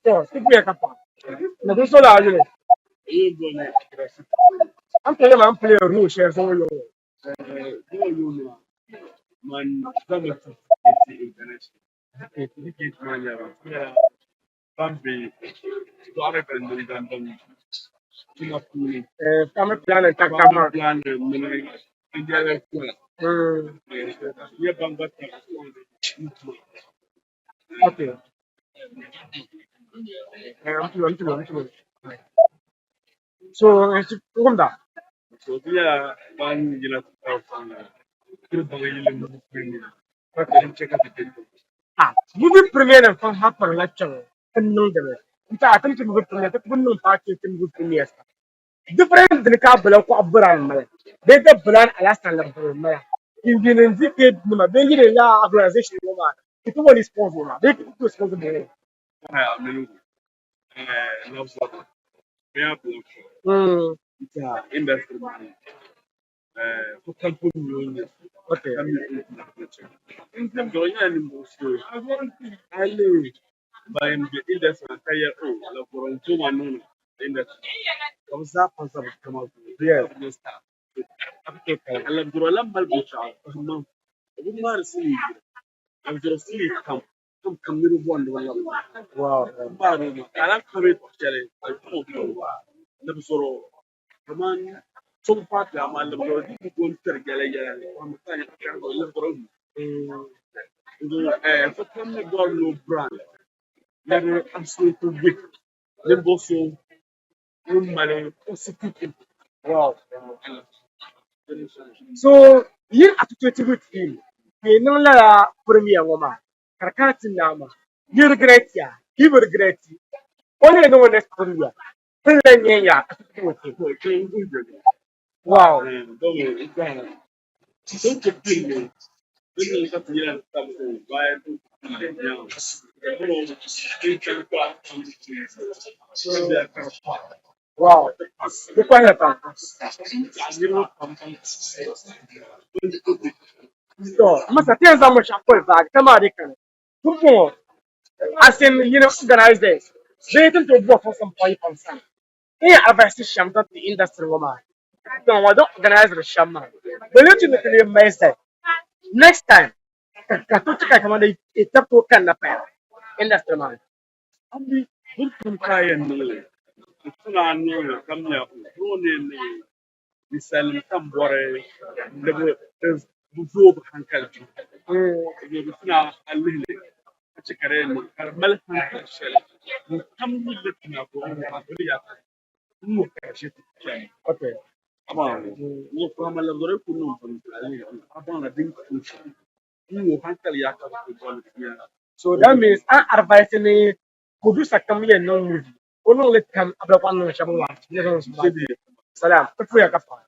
So, stick me a couple. Now, this all I do. I'm telling you, I'm playing a rule share some of you. Man, some of it international. It man, yeah. Bambi, Dora and Family plan and tax family man. plan, India, yeah, Bamba, Okay. I'm so, it's come down. so yeah, one, kill the way you live premium. Okay. Then check out the date. Movie premiere and fun happen lecture. And no, the I think movie premiere, the one party movie premiere. Different than the car below brand. They the brand Alaska level. In the indicate, no, they need a organization. It was responsible. They took responsibility. I mean, love something. We have to it's a industry man. Who can put me on Okay. Join any most I live by the industry and tell you, love for on 2 1 industry. Comes up and some come out. Yes. I love to a lumber bush out. We might see. I'm just see come little one. Wow. I like courage of challenge. I don't know. Never sorrow. Come on. Some part of my little going to get a I'm trying to go little. So come the girl no brand. Never absolutely weak. Then also, money, positive. Wow. So, yin attitude with him. He no la premier woman. Karkatin nama. You regret ya. He will regret you. Only no one is premier. Ya. Wow. Don't get paid. When you got here, something, why do you Wow. The quiet part. So, must tell how much I put back. Come on, they can. Come on. As in, organize this. They tend to work for some point on some. Here, I've asked Sham that the industry woman. No, I don't organize the Sham. But legitimately, amazed. Next time, katuka kama da ita ko kan na pa industry man. Abi dukkan kayan nan suna nuna kamya dole ne misalin kan bore da buzo ba hankali ne suna allin ne a cikare ne karmal hankali shi musamman da tuna ko ba ya mu karshe ta kiyaye Okay. amma ne kuma mallan ku nun fa abana na din ku shi mu hankali ya ka ko ba So that means an advice ni kudu sakam ye no movie. Ono let kam abla kwano shabu wa. Salam. Kufu ya kafa.